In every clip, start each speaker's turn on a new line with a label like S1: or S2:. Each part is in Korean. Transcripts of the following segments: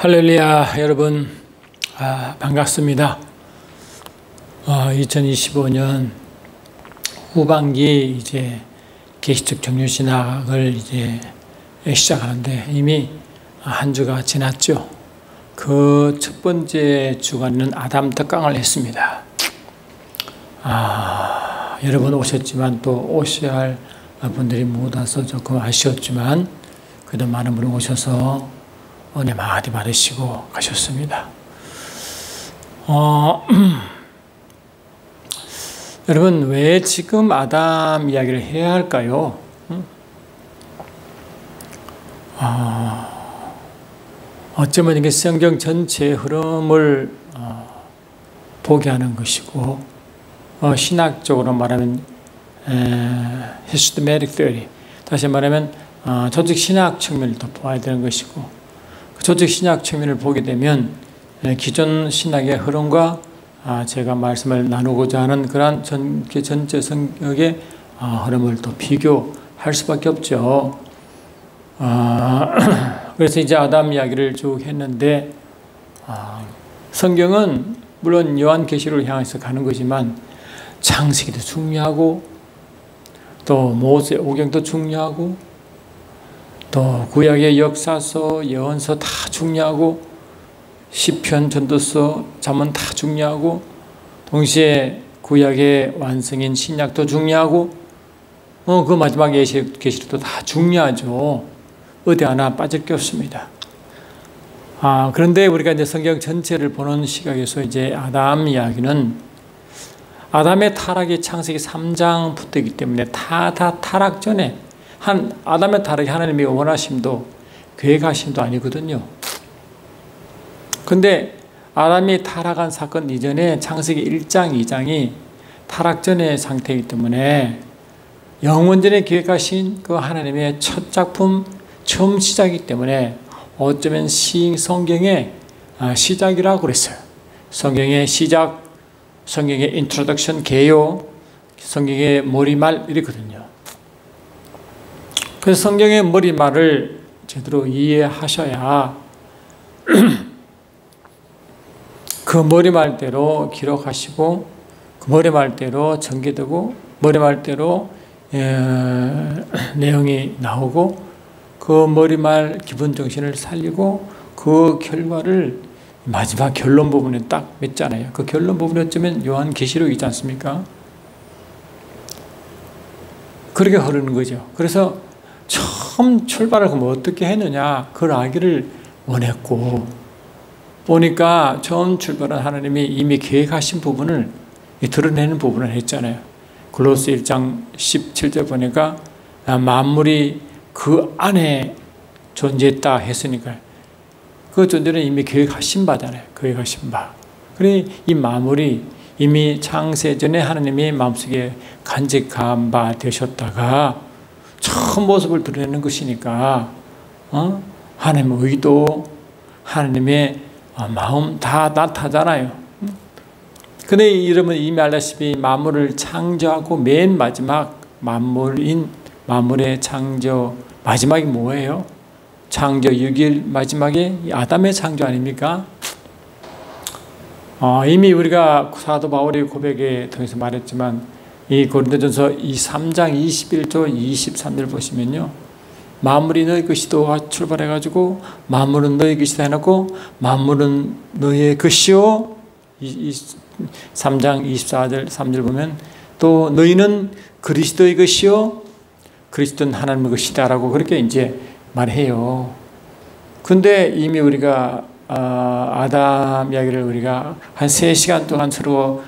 S1: 할렐루야, 여러분, 반갑습니다. 2025년 후반기 이제 계시적 정류신학을 이제 시작하는데 이미 한 주가 지났죠. 그 첫 번째 주간은 아담 특강을 했습니다. 여러분 오셨지만 또 오셔야 할 분들이 못 와서 조금 아쉬웠지만 그래도 많은 분이 오셔서 은혜 많이 받으시고 가셨습니다. 여러분, 왜 지금 아담 이야기를 해야 할까요? 어쩌면 이게 성경 전체의 흐름을 보게 하는 것이고, 신학적으로 말하면 systematic theory, 다시 말하면 조직 신학 측면을 더 보아야 되는 것이고, 그 조직 신학 측면을 보게 되면 기존 신학의 흐름과 제가 말씀을 나누고자 하는 그러한 전체 성격의 흐름을 또 비교할 수밖에 없죠. 그래서 이제 아담 이야기를 쭉 했는데, 성경은 물론 요한계시록을 향해서 가는 거지만 창세기도 중요하고 또 모세 오경도 중요하고 또 구약의 역사서, 예언서 다 중요하고 시편, 전도서, 잠언 다 중요하고 동시에 구약의 완성인 신약도 중요하고 그 마지막 계시록도 다 중요하죠. 어디 하나 빠질 게 없습니다. 그런데 우리가 이제 성경 전체를 보는 시각에서 이제 아담 이야기는 아담의 타락이 창세기 3장부터이기 때문에 다 타락 전에 아담의 타락이 하나님의 원하심도 계획하심도 아니거든요. 근데 아담이 타락한 사건 이전에 창세기 1장, 2장이 타락 전의 상태이기 때문에 영원전에 계획하신 그 하나님의 첫 작품, 처음 시작이기 때문에 어쩌면 성경의 시작이라고 그랬어요. 성경의 시작, 성경의 인트로덕션, 개요, 성경의 머리말 이랬거든요. 그래서 성경의 머리말을 제대로 이해하셔야 그 머리말대로 기록하시고 그 머리말대로 전개되고 머리말대로 내용이 나오고 그 머리말 기본 정신을 살리고 그 결과를 마지막 결론 부분에 딱 맺잖아요. 그 결론 부분이 어쩌면 요한계시록이지 않습니까? 그렇게 흐르는 거죠. 그래서 처음 출발을 그럼 어떻게 했느냐, 그걸 알기를 원했고 보니까 처음 출발한 하나님이 이미 계획하신 부분을 드러내는 부분을 했잖아요. 골로새 1장 17절 보니까 만물이 그 안에 존재했다 했으니까 그 존재는 이미 계획하신 바잖아요. 계획하신 바. 그래 이 만물이 이미 창세 전에 하나님이 마음속에 간직한 바 되셨다가 처음 모습을 드러내는 것이니까 하나님의 의도, 하나님의 마음 다 나타나잖아요. 근데 여러분 이미 알다시피 만물을 창조하고 맨 마지막 만물의 창조 마지막이 뭐예요? 창조 6일 마지막에 아담의 창조 아닙니까? 이미 우리가 사도 바울의 고백에 통해서 말했지만 이 고린도전서 3장 21절 23절 보시면요, 만물이 너희 것이도 출발해가지고 만물은 너희 것이다 해놓고 만물은 너희의 것이요 3장 24절 3절 보면 또 너희는 그리스도의 것이요 그리스도는 하나님의 것이다 라고 그렇게 이제 말해요. 근데 이미 우리가 아담 이야기를 우리가 한 3시간 동안 서로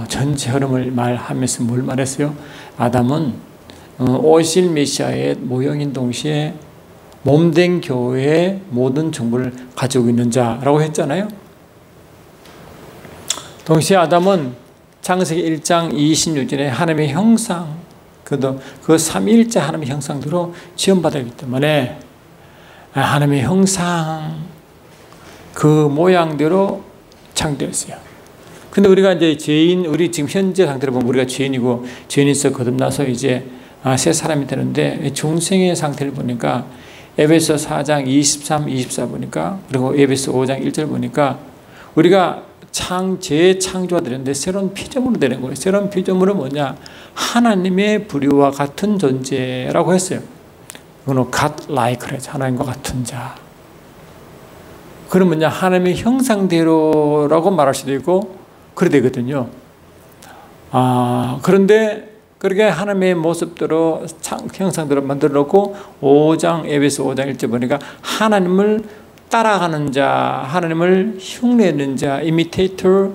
S1: 전체 흐름을 말하면서 뭘 말했어요? 아담은 오실 메시아의 모형인 동시에 몸된 교회의 모든 정보를 가지고 있는 자라고 했잖아요. 동시에 아담은 창세기 1장 26절에 하나님의 형상, 그 삼위일체 하나님의 형상대로 지음받았기 때문에 하나님의 형상, 그 모양대로 창조했어요. 근데 우리가 이제 우리 지금 현재 상태로 보면 우리가 죄인이고 죄인에서 거듭나서 이제 새 사람이 되는데 중생의 상태를 보니까 에베소 4장 23, 24 보니까, 그리고 에베소 5장 1절 보니까 우리가 재창조가 되는데 새로운 피조물로 되는 거예요. 새로운 피조물은 뭐냐? 하나님의 부류와 같은 존재라고 했어요. 그거는 God like 그래요. 하나님과 같은 자. 그럼 뭐냐? 하나님의 형상대로라고 말할 수도 있고 그래 되거든요. 그런데 그렇게 하나님의 모습대로 형상대로 만들어 놓고 에베소 5장 1절 보니까 하나님을 따라가는 자, 하나님을 흉내내는 자, imitator,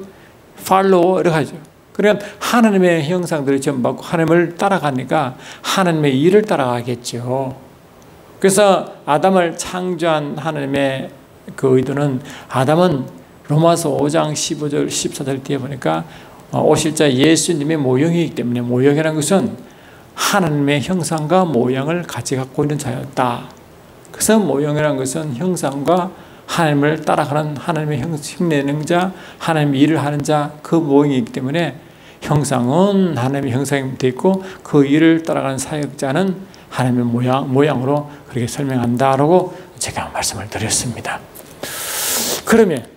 S1: follower 이렇게 하죠. 그러니까 하나님의 형상들을 전받고 하나님을 따라가니까 하나님의 일을 따라가겠죠. 그래서 아담을 창조한 하나님의 그 의도는, 아담은 로마서 5장 15절 14절 뒤에 보니까 오실 자 예수님의 모형이기 때문에, 모형이라는 것은 하나님의 형상과 모양을 같이 갖고 있는 자였다. 그래서 모형이라는 것은 형상과 하나님을 따라가는, 하나님의 흉내내는 자, 하나님의 일을 하는 자, 그 모형이기 때문에 형상은 하나님의 형상이 되어 있고 그 일을 따라가는 사역자는 하나님의 모양으로 그렇게 설명한다라고 제가 말씀을 드렸습니다. 그러면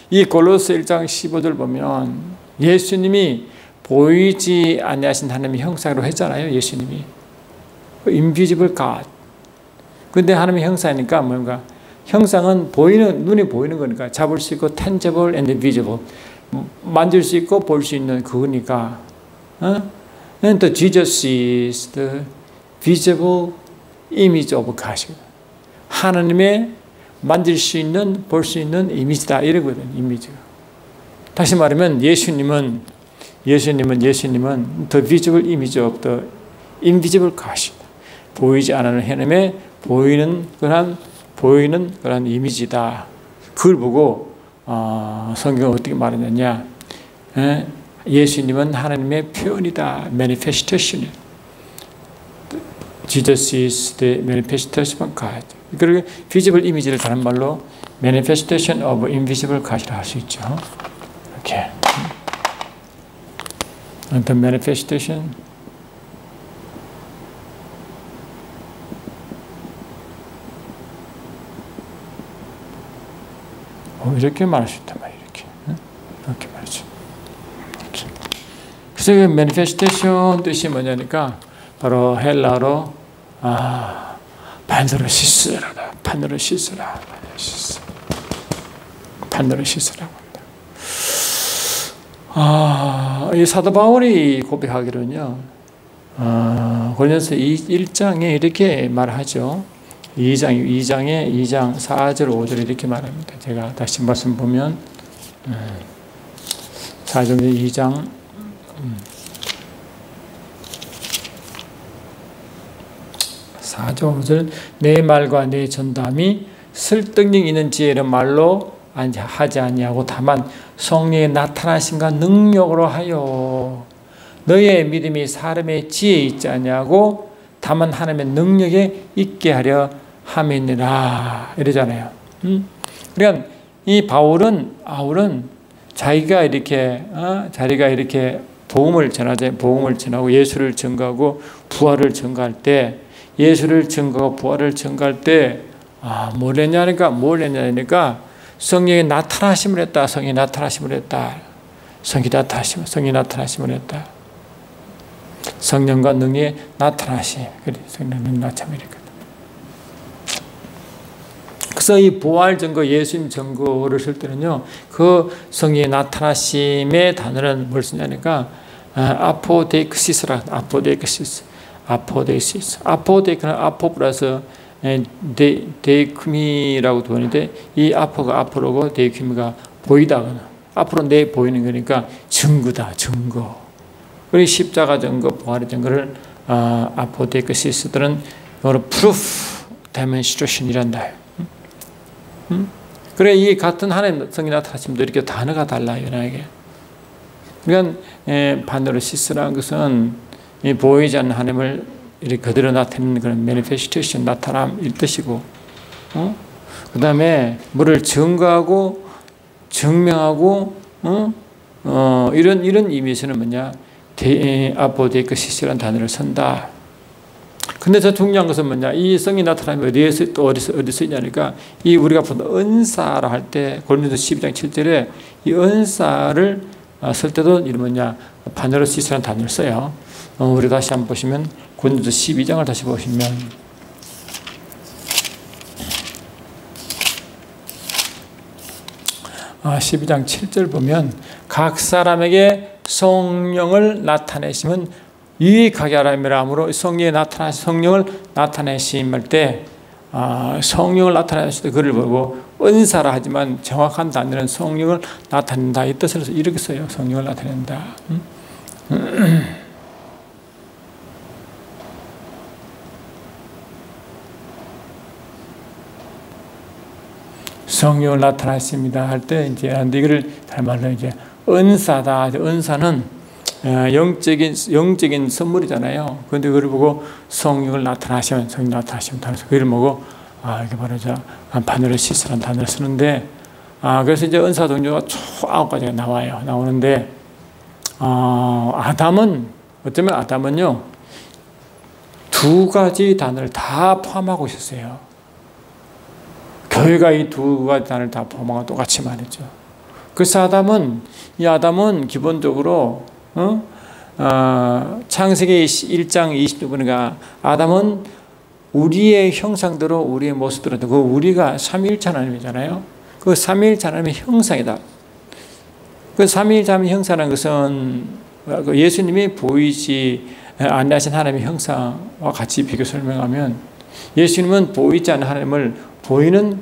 S1: 이 골로새 1장 15절 보면 예수님이 보이지 아니하신 하나님의 형상으로 했잖아요. 예수님이 invisible God. 근데 하나님의 형상이니까 뭔가, 형상은 눈이 보이는 거니까 잡을 수 있고 tangible and visible, 만질 수 있고 볼 수 있는 그거니까. And Jesus is the visible image of God. 하나님의 만질 수 있는, 볼 수 있는 이미지다 이러거든. 이미지가. 다시 말하면 예수님은 the visible image of the invisible God이다. 보이지 않는 하나님의 보이는 그런 이미지다. 그걸 보고 성경은 어떻게 말했느냐? 예수님은 하나님의 표현이다. manifestation. Jesus is the manifestation of God. 그리고 visible image를 다른 말로 manifestation of invisible God이라 할 수 있죠. 이렇게. The manifestation. 이렇게 말할 수 있단 말이에요. 이렇게 말이죠. 그래서 그 manifestation 뜻이 뭐냐니까 바로 헬라로 파네르시스라다. 파네르시스라. 파네르시스라고 합니다. 이 사도 바울이 고백하기로는요. 고린도서 1장에 이렇게 말하죠. 2장 4절 5절 이렇게 말합니다. 제가 다시 말씀 보면 4절 2장 4절 5절 내 말과 내 전담이 설득력 있는 지혜로 말로 하지 아니하고 다만 성령의 나타나심과 능력으로 하여 너의 믿음이 사람의 지혜에 있지 아니하고 다만 하나님의 능력에 있게 하려 함이니라 이러잖아요. 그러니까 이 아울은 자기가 이렇게 복음을 전하고 예수를 증거하고 부활을 증거할 때, 예수를 증거하고 부활을 증거할 때 뭘 했냐니까 성령의 나타나심을 했다. 성령이 나타나심을 했다. 성령과 능력의 나타나심. 그래, 성령의 나타나심이니까. 그래서 이 부활 증거, 예수님 증거를 쓸 때는요, 그 성령의 나타나심의 단어는 뭘 쓰냐니까, 아포데이크시스라, 아포데이크는 아포 플러스 데이크미라고 되는데, 이 아포가 아포로고 데이크미가 보이다거나, 앞으로 내 보이는 거니까 증거다, 증거. 그리고 십자가 증거, 부활의 증거를 아포데이크시스들은 이거를 proof demonstration이란다. 그래, 이 같은 하나님 성이 나타나심도 이렇게 단어가 달라요, 나에게. 그러니까 파네르시스라는 것은 보이지 않는 하나님을 이렇게 그대로 나타내는 그런 매니페스테이션, 나타남일 뜻이고, 그 다음에 뭐를 증거하고 증명하고, 이런 의미에서는 뭐냐, 아포데이크시스라는 단어를 쓴다. 근데 저 중요한 것은 뭐냐? 이 성이 나타나면 어디에서 또 어디서 있냐니까 이 우리가 보는 은사라 할 때 고린도서 12장 7절에 이 은사를 쓸 때도 이 뭐냐? 파네로시스라는 단어를 써요. 우리 다시 한번 보시면 고린도서 12장을 다시 보시면 12장 7절 보면 각 사람에게 성령을 나타내시면 유익하게 하라므로 성령을 나타내심할 때 성령을 나타내실 때 그를 보고 은사라 하지만 정확한 단어는 성령을 나타낸다 이 뜻을 이렇게 써요. 성령을 나타낸다. 성령을 나타나십니다 할 때 이제 이거를 말로 이제 은사다. 은사는 영적인 선물이잖아요. 그런데 그걸 보고 성령을 나타나시면 그걸 보고 이게 바로 파네로시스라는 단어를 쓰는데 그래서 이제 은사 종류가 총 9가지가 나오는데 아담은 어쩌면 아담은요 2가지 단어를 다 포함하고 있었어요. 교회가 이 2가지 단어를 다 포함하고 똑같이 말했죠. 그래서 아담은 기본적으로 창세기 1장 26분이가 아담은 우리의 형상대로 우리의 모습대로 그 우리가 삼위일체 하나님이잖아요. 그 삼위일체 하나님의 형상이다. 그 삼위일체 하나님의 형상이라는 것은 예수님이 보이지 아니하신 하나님의 형상과 같이 비교 설명하면 예수님은 보이지 않는 하나님을 보이는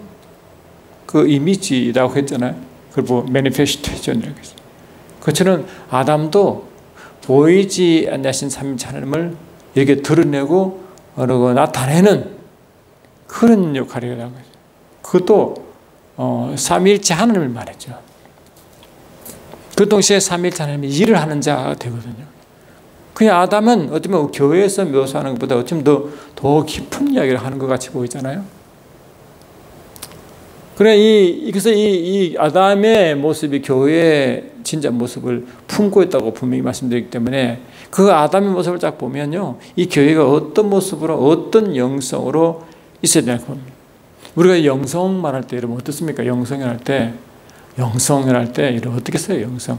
S1: 그 이미지라고 했잖아요. 그걸 뭐 매니페스테이션이라고 했어요. 그처럼 아담도 보이지 않으신 삼위일체 하나님을 이렇게 드러내고 그리고 나타내는 그런 역할이라는 거죠. 그것도 삼위일체 하나님을 말했죠. 그 동시에 삼위일체 하나님이 일을 하는 자가 되거든요. 그냥 아담은 어쩌면 교회에서 묘사하는 것보다 어쩌면 더 깊은 이야기를 하는 것 같이 보이잖아요. 그래서 이 아담의 모습이 교회의 진짜 모습을 품고 있다고 분명히 말씀드리기 때문에 그 아담의 모습을 딱 보면요, 이 교회가 어떤 모습으로 어떤 영성으로 있어야 되나 봅니다. 우리가 영성 말할 때 여러분 어떻습니까? 영성을 할 때 여러분 어떻게 써요? 영성?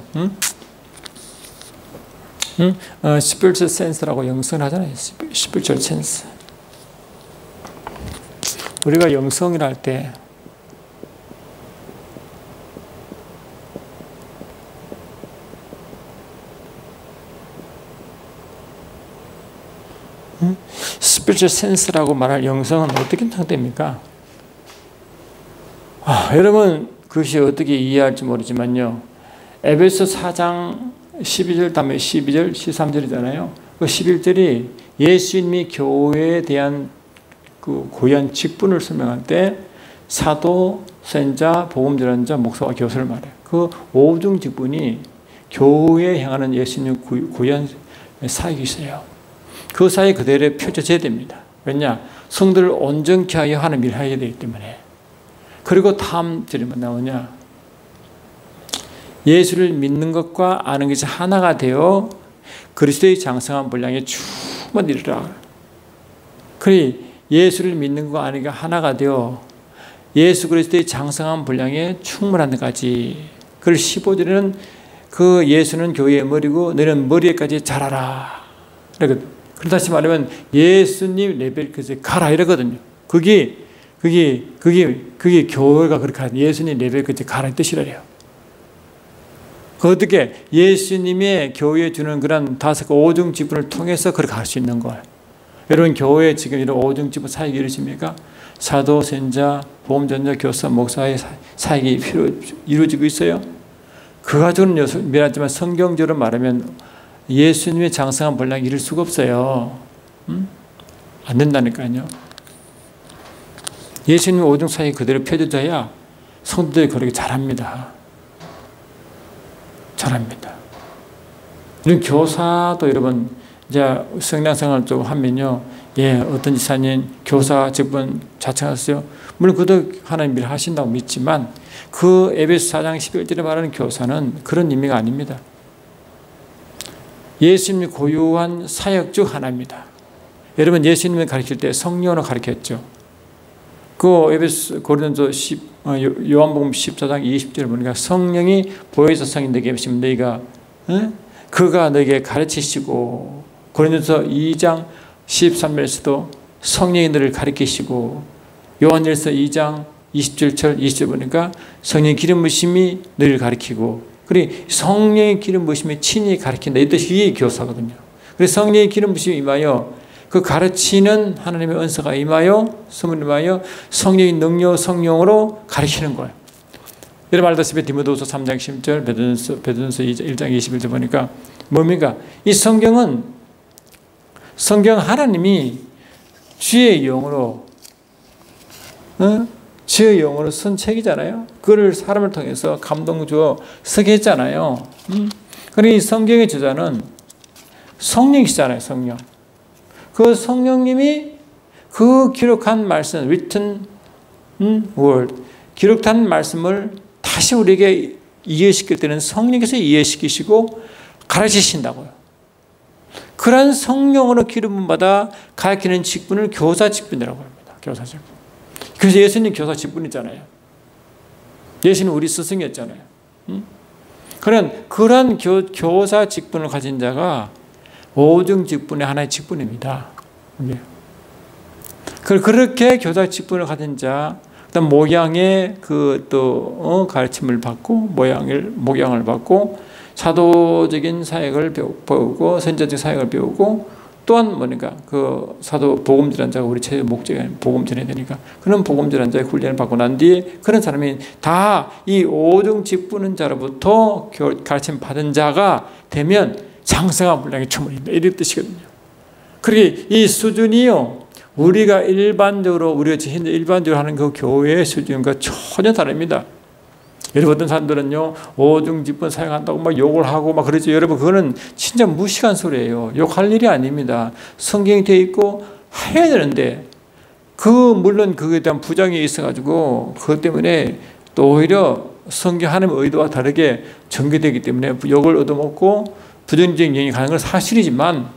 S1: spiritual sense라고 영성을 하잖아요. spiritual sense. 우리가 영성이라 할 때 스피리추얼 센스라고 말할 영성은 어떻게 형성됩니까? 여러분 그것이 어떻게 이해할지 모르지만요, 에베소 4장 12절 다음에 12절 13절이잖아요. 그 11절이 예수님이 교회에 대한 그 고유한 직분을 설명할 때 사도, 선자, 복음 전환자, 목사와 교사를 말해요. 그 5중 직분이 교회에 향하는 예수님의 고유한 사역이 있어요. 그 사이 그대로 펼쳐져야 됩니다. 왜냐? 성도를 온전케 하여 하는 일을 해야 되기 때문에. 그리고 다음 절에 뭐 나오냐? 예수를 믿는 것과 아는 것이 하나가 되어 그리스도의 장성한 분량에 충만히 이르라. 그리 예수를 믿는 것과 아는 게 하나가 되어 예수 그리스도의 장성한 분량에 충만한 데까지. 그걸 15절에는 그 예수는 교회의 머리고 너는 머리에까지 자라라. 다시 말하면 예수님 레벨까지 가라 이러거든요. 그게 교회가 그렇게 하는 예수님 레벨까지 가라 이 뜻이래요. 어떻게 예수님의 교회에 주는 그런 5중 직분을 통해서 그렇게 할 수 있는 걸. 여러분 교회에 지금 이런 5중 직분 사역이 이루어집니까? 사도, 선자, 복음 전자, 교사, 목사의 사역이 이루어지고 있어요. 그 가지고는 미안하지만 성경적으로 말하면 예수님의 장성한 분량을 이룰 수가 없어요. 안 된다니까요. 예수님의 5중 사역이 그대로 펴져야 성도들이 그렇게 잘합니다. 이런 교사도 여러분 이제 성량생활을 좀 하면요, 어떤 지사님 교사 직분 자청하세요. 물론 그도 하나님 일 하신다고 믿지만 그 에베소 4장 11절에 말하는 교사는 그런 의미가 아닙니다. 예수님이 고유한 사역 중 하나입니다. 여러분 예수님이 가르칠 때 성령으로 가르쳤죠. 그 고린도 요한복음 14장 20절 보니까 성령이 보혜사상이 너에게 계시면 너희가 그가 너에게 가르치시고, 고린도서 2장 13절에서도 성령이 너를 가르치시고, 요한일서 2장 20절 보니까 성령의 기름 부으심이 너를 가르치고, 그리고 성령의 기름 부으심이 친히 가르친다, 이 뜻이 이게 교사거든요. 그래서 성령의 기름 부으심이 임하여 그 가르치는 하나님의 은사가 임하여 성령이 임하여 성령의 능력 성령으로 가르치는 거예요. 여러분 알다시피 디모데후서 3장 10절, 베드로전서 1장 21절 보니까 뭡니까? 이 성경 하나님이 주의 영으로 주의 영으로 쓴 책이잖아요. 그걸 사람을 통해서 감동 주어 쓰게 했잖아요. 그리고 이 성경의 저자는 성령이시잖아요. 성령. 그 성령님이 그 기록한 말씀, written word, 기록한 말씀을 다시 우리에게 이해시킬 때는 성령께서 이해시키시고 가르치신다고요. 그런 성령으로 기름을 받아 가르치는 직분을 교사 직분이라고 합니다. 교사 직분. 그래서 예수님 교사 직분이잖아요. 예수님 우리 스승이었잖아요. 그런 교사 직분을 가진 자가 오중 직분의 하나의 직분입니다. 그렇게 교사 직분을 가진 자, 그다음 목양의 가르침을 받고 목양을 받고 사도적인 사역을 배우고 선지자적 사역을 배우고, 또한 뭐니까 그 사도 복음전한 자가 우리 최대 목적이 복음 전해야 되니까 그런 복음전한 자의 훈련을 받고 난 뒤에 그런 사람이 다 이 오중 직분은 자로부터 가르침 받은 자가 되면 장성한 분량의 초문입니다. 이런 뜻이거든요. 그러게 이 수준이요, 우리가 현재 일반적으로 하는 그 교회의 수준과 전혀 다릅니다. 여러분 어떤 사람들은요, 오중 직분 사용한다고 막 욕을 하고 막 그러죠. 여러분 그거는 진짜 무식한 소리예요. 욕할 일이 아닙니다. 성경이 되어 있고 해야 되는데, 물론 그거에 대한 부정이 있어가지고 그것 때문에 또 오히려 성경 하나님의 의도와 다르게 전개되기 때문에 욕을 얻어먹고 부정적인 영이 가는 건 사실이지만,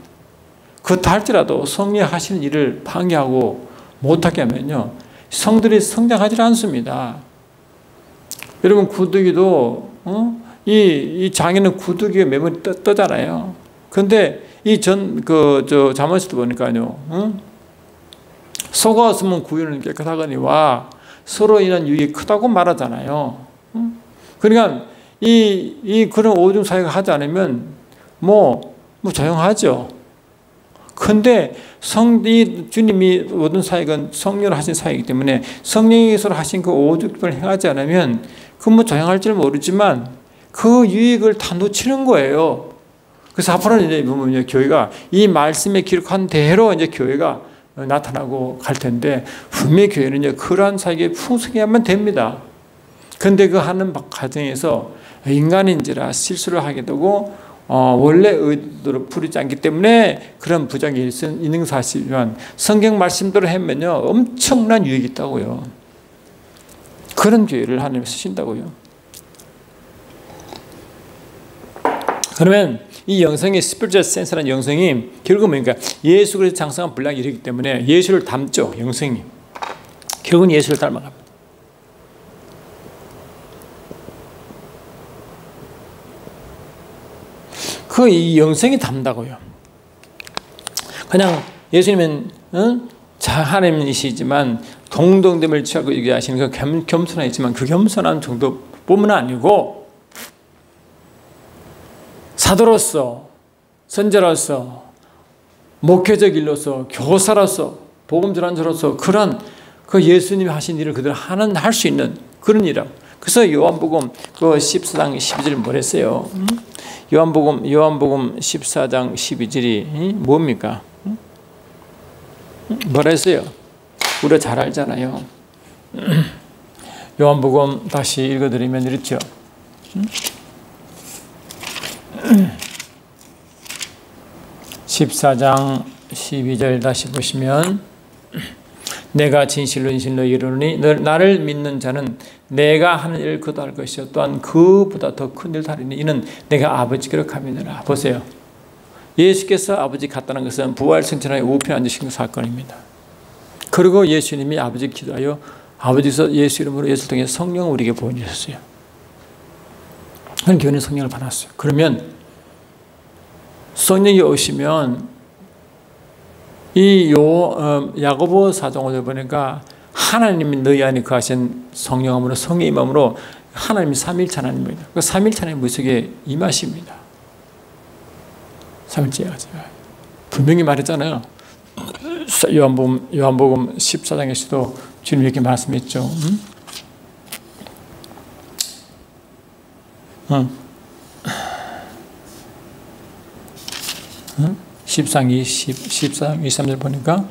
S1: 그렇다 할지라도 성령이 하시는 일을 방해하고 못하게 하면요, 성들이 성장하지 않습니다. 여러분 구두기도 이 장에는 구두기에 매번 떠잖아요. 그런데 잠언에서도 보니까요, 소가 없으면 구유는 깨끗하거니와 서로 인한 유익이 크다고 말하잖아요. 그러니까 그런 오중 사역을 하지 않으면 조용하죠. 근데 주님이 모든 사역은 성령으로 하신 사역이기 때문에 성령께서 하신 그 오죽을 행하지 않으면 조용할 줄 모르지만 그 유익을 다 놓치는 거예요. 그래서 앞으로는 이제 보면 교회가 이 말씀에 기록한 대로 이제 교회가 나타나고 갈 텐데, 분명히 교회는 그러한 사역에 풍성해야만 됩니다. 근데 그 하는 과정에서 인간인지라 실수를 하게 되고 원래 의도로 부르지 않기 때문에 그런 부작용이 있는 사실이지만, 성경 말씀대로 하면요 엄청난 유익이 있다고요. 그런 교회를 하나님 쓰신다고요. 그러면 이 영성의 스피리추얼 센스라는 영성이 결국은 뭡니까? 예수 그리스도 장성한 분량이 이르기 때문에 예수를 닮죠. 영성이 결국은 예수를 닮아갑니다. 이 영성이 닮다고요. 그냥 예수님은 하나님이시지만 동등됨을 취하고 얘기하시는 그 겸손함이 있지만, 그 겸손한 정도뿐만 아니고 사도로서, 선지자로서, 목회적 일로서, 교사로서, 복음 전환자로서 그런 그 예수님이 하신 일을 그대로 할 수 있는 그런 일이라고. 그래서 요한복음 14장 12절 뭐랬어요? 요한복음 14장 12절이 뭡니까? 뭐라 했어요? 우리가 잘 알잖아요. 요한복음 다시 읽어드리면 이렇죠. 14장 12절 다시 보시면, 내가 진실로 이르노니 나를 믿는 자는 내가 하는 일을 그도 할 것이요 또한 그보다 더 큰 일을 하리니 이는 내가 아버지께로 가미니라. 보세요. 예수께서 아버지 갔다는 것은 부활 승천하에 우편에 앉으신 사건입니다. 그리고 예수님이 아버지 기도하여 아버지께서 예수 이름으로 예수를 통해 성령을 우리에게 보여주셨어요. 그런 교회는 성령을 받았어요. 그러면 성령이 오시면 이 야고보 4장 5절 보니까 하나님이 너희 안에 거하신 성령함으로 성의 임함으로 하나님이 삼일체 하나님입니다. 그 삼일체 하나님 무속에 임하십니다. 삼일체 분명히 말했잖아요. 요한복음 14장에서도 주님 이렇게 말씀했죠. 13, 23절 보니까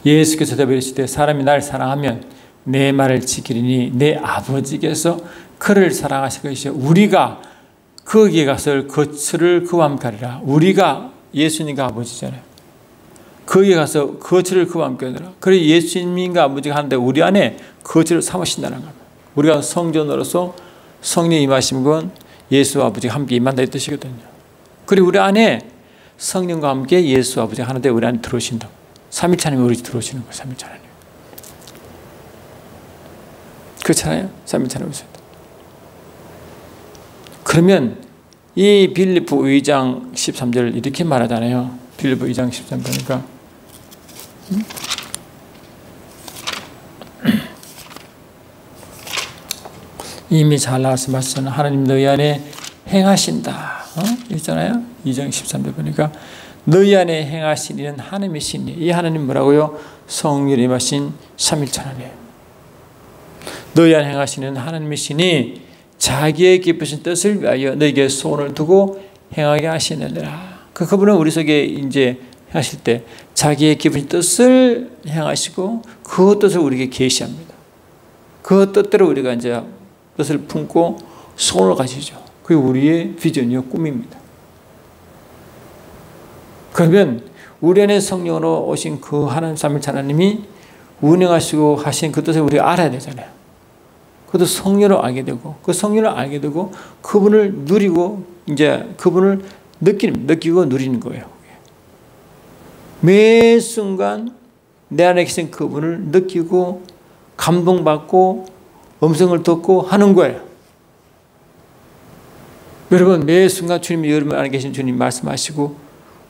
S1: 예수께서 대답하시되 사람이 날 사랑하면 내 말을 지키리니 내 아버지께서 그를 사랑하실 것이요 우리가 거기에 가서 거처를 그와 함께 하리라. 우리가 예수님과 아버지잖아요. 거기에 가서 거처를 그와 함께 하리라. 그래 예수님과 아버지가 하는데 우리 안에 거처를 삼으신다는 겁니다. 우리가 성전으로서 성령 임하신 건 예수와 아버지가 함께 임한다 이 뜻이거든요. 그리고 우리 안에 성령과 함께 예수 아버지가 하는데 우리 안에 들어오신다. 삼일체 하나님이 우리 들어오시는 거예요. 삼일체 하나님. 그렇잖아요. 삼일체 하나님. 그러면 이 빌립보 2장 13절 이렇게 말하잖아요. 빌립보 2장 13절 보니까 이미 잘 말씀하셨잖아요. 하나님 너희 안에 행하신다. 있잖아요. 2장 13절 보니까 너희 안에 행하신 이는 하나님이시니 이 하나님 뭐라고요? 성령이 임하신 삼일체 하나님. 너희 안에 행하시는 하나님이시니 자기의 기쁘신 뜻을 위하여 너에게 소원을 두고 행하게 하시느니라. 그분은 우리 속에 이제 하실 때 자기의 기쁘신 뜻을 행하시고 그 뜻을 우리에게 계시합니다. 그 뜻대로 우리가 이제 뜻을 품고 소원을 가지죠. 그게 우리의 비전이요 꿈입니다. 그러면 우리 안에 성령으로 오신 그 하나님 삼일체 하나님이 운행하시고 하신 그 뜻을 우리가 알아야 되잖아요. 그것도 성령으로 알게 되고 그 성령을 알게 되고 그분을 누리고 이제 그분을 느끼고 누리는 거예요. 매 순간 내 안에 계신 그분을 느끼고 감동받고 음성을 듣고 하는 거예요. 여러분 매 순간 주님이 여러분 안에 계신 주님 말씀하시고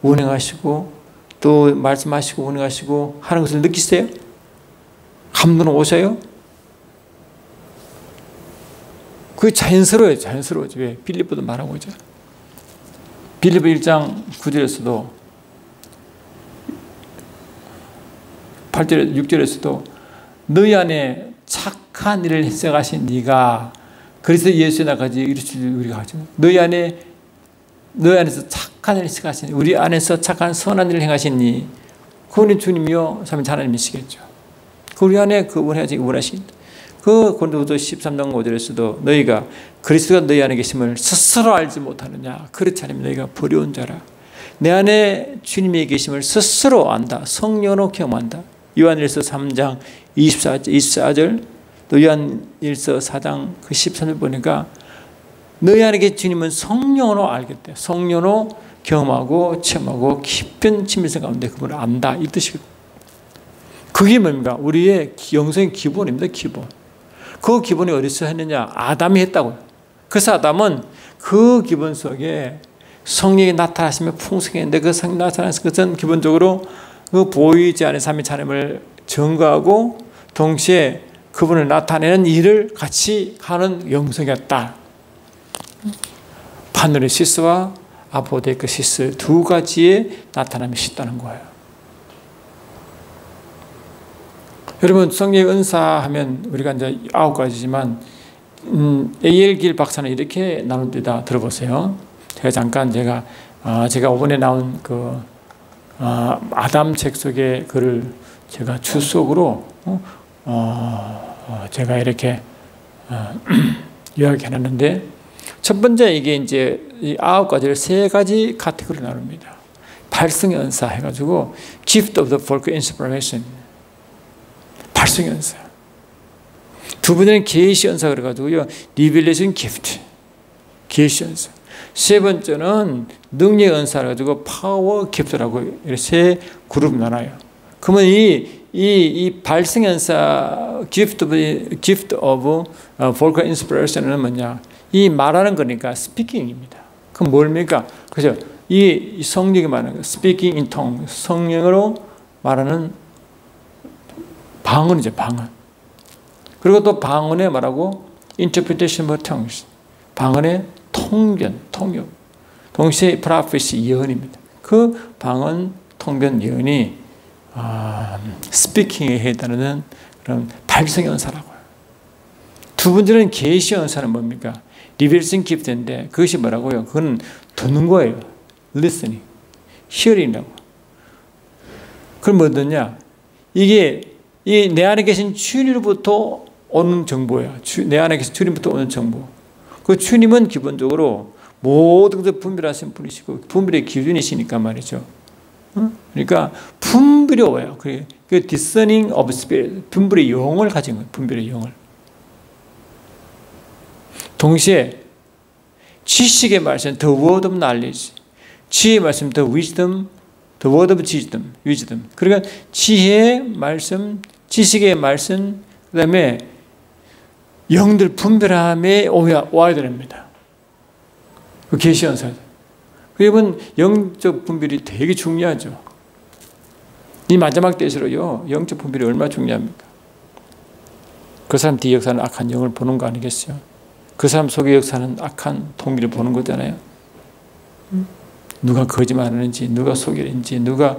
S1: 운행하시고 또 말씀하시고 운행하시고 하는 것을 느끼세요? 감동 오셔요? 그게 자연스러워요. 자연스러워요. 왜? 빌립보도 말하고 있죠. 빌립보 1장 9절에서도 8절 6절에서도 너희 안에 착한 일을 시작하신 네가 그래서 예수의 나까지 이르시 우리가 하죠. 너희 안에서 착한 일을 시작하신 우리 안에서 착한 선한 일을 행하시니 그분이 주님이요 삼위일체 하나님이시겠죠. 그 우리 안에 그분 해야지 원하신 그 고린도후서 13장 5절에서도 너희가 그리스도가 너희 안에 계심을 스스로 알지 못하느냐. 그렇지 않으면 너희가 버려온 자라. 내 안에 주님의 계심을 스스로 안다. 성령으로 경험한다. 요한일서 3장 24절 또 요한일서 4장 그 13절 보니까 너희 안에 계신 주님은 성령으로 알겠대. 성령으로 경험하고 체험하고 깊은 친밀성 가운데 그분을 안다. 이 뜻이거든요. 그게 뭡니까? 우리의 영성의 기본입니다. 기본. 그 기본이 어디서 했느냐? 아담이 했다고요. 그래서 아담은 그 기본 속에 성령이 나타나시면 풍성했는데 그 성령이 나타나는 것은 기본적으로 그 보이지 않는 삼위일체 하나님을 증거하고 동시에 그분을 나타내는 일을 같이 하는 영성이었다. 파누리시스와 아포데크시스 두 가지의 나타남이 있다는 거예요. 여러분 성령의 은사하면 우리가 이제 9가지지만 A.L. 길 박사는 이렇게 나눕니다. 들어보세요. 제가 이번에 나온 그 아담 책 속의 글을 제가 주석으로 제가 이렇게 요약해놨는데 첫 번째 이게 이제 이 9가지를 3가지 카테고리로 나눕니다. 발성의 은사 해가지고 Gift of the Folk Inspiration 발성의 은사. 두 번째는 계시 은사 그래가지고요 Revelation Gift 계시 은사. 세 번째는 능력 은사를 가지고 파워 기프트라고 이렇게 세 그룹 나눠요. 그러면 이 발성 은사 gift of vocal inspiration은 뭐냐? 이 말하는 거니까 스피킹입니다. 그럼 뭡니까? 그죠? 이 성령이 말하는 거, speaking in tongue, 성령으로 말하는 방언이죠, 방언. 그리고 또 방언에 말하고 interpretation of tongues, 방언의 통변, 통역. 동시에 prophecy, 예언입니다. 그 방언, 통변, 예언이 스피킹에 해당하는 그런 발성 연사라고요. 두 번째는 계시 연사는 뭡니까? 리벨싱 기프트인데 그것이 뭐라고요? 그건 듣는 거예요. listening, hearing이라고. 그럼 뭐더냐? 이게 내 안에 계신 주님으로부터 오는 정보야. 내 안에 계신 주님부터 오는 정보. 그 주님은 기본적으로 모든 것을 분별하신 분이시고 분별의 기준이시니까 말이죠. 그러니까 분별이 와요. 그 discerning of spirit, 분별의 영을 가진 거예요. 분별의 영을. 동시에 지식의 말씀, the word of knowledge, 지혜의 말씀, the wisdom, the word of wisdom. 그러니까 지혜의 말씀, 지식의 말씀, 그 다음에 영들 분별함에 와야 됩니다. 그 계시연사죠. 그러면 영적 분별이 되게 중요하죠. 이 마지막 때에서요, 영적 분별이 얼마나 중요합니까? 그 사람 뒤 역사는 악한 영을 보는 거 아니겠어요? 그 사람 속의 역사는 악한 통일을 보는 거잖아요. 누가 거짓말하는지, 누가 속이는지, 누가